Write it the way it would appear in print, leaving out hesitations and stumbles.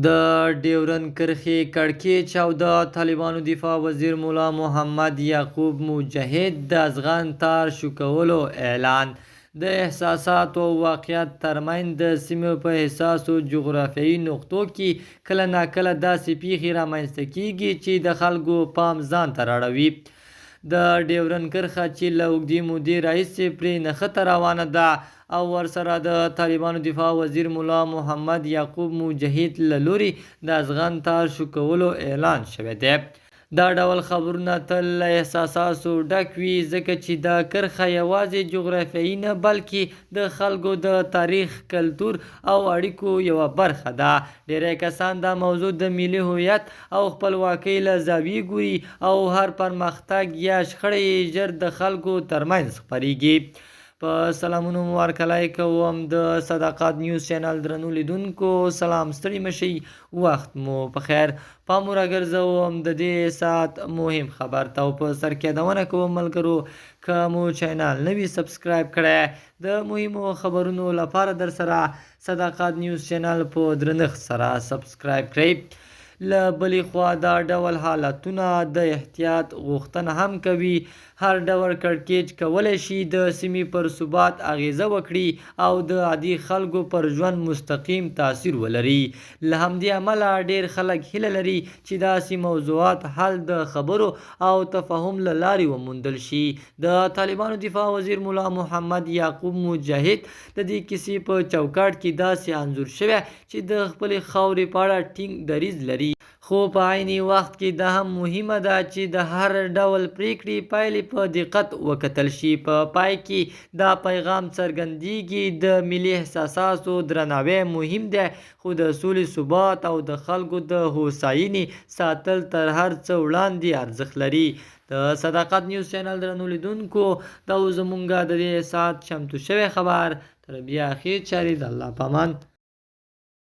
د ډیورنډ کرښې کړکېچ او د طالبانو دفاع وزیر ملا محمد یعقوب مجاهد د افغان تار شو کولو اعلان. د احساساتو او واقعیت ترمنځ د سیمې په حساسو جغرافیایي نقطو کې کله ناکله داسې پیښې رامنځته کېږي چې د خلکو پام ځان ته رااړوي. د ډیورنډ کرښه چې له اوږدې مودې راهیسې پرې نښته روانه ده او ورسره د طالبانو دفاع وزیر ملا محمد یعقوب مجاهد له لوري د افغان تار شو کولو اعلان شوی دی. دا ډول خبرونه تل له احساساتو ډک وي، ځکه چې دا کرښه یوازې جغرافیایي نه بلکې د خلکو د تاریخ، کلتور او اړیکو یوه برخه ده. ډیری کسان دا موضوع د ملي هویت او خپلواکۍ له زاویې ګوري او هر پرمختګ یا شخړه ژر د خلکو ترمنځ خپریږي. په سلامونو مو ورکلی کوم د صداقت نیوز چینل درنو لیدونکو. سلام، ستړي مشئ، وخت مو په خیر. پام مو راګرځوم د دې ساعت مهم خبر ته او په سر کې یادونه کوم ملګرو که مو چینل نه وي سبسکرایب کړی د مهمو خبرونو لپاره در سره صداقت نیوز چینل په درنښت سره سبسکرایب کړئ. له بلې خوا دا ډول حالتونه د احتیاط غوښتنه هم کوي. هر ډول کړکېچ کولی شي د سیمې پر ثبات اغیزه وکړي او د عادي خلکو پر ژوند مستقیم تاثیر ولري. له همدې امله ډیر خلک هیله لري چې داسې موضوعات حل د خبرو او تفاهم له لارې وموندل شي. د طالبانو دفاع وزیر ملا محمد یعقوب مجاهد د دې کیسې په چوکاټ کې داسې انځور شوی چې د خپلې خاورې په اړه ټینګ دریځ لري، خو په عین وخت کې دا هم مهمه ده چې د هر ډول پریکړې پایلې په دقت وکتل شي. په پای کې دا پیغام څرګندېږي د ملي احساساتو درناوی مهم دی، خو د سولې، ثبات او د خلکو د هوساینې ساتل تر هر څه وړاندې ارزښت لري. د صداقت نیوز چینل درنو لیدونکو، دا زمونږ د دې ساعت چمتو شوی خبر. تر بیا خیر چارې، د الله په امان.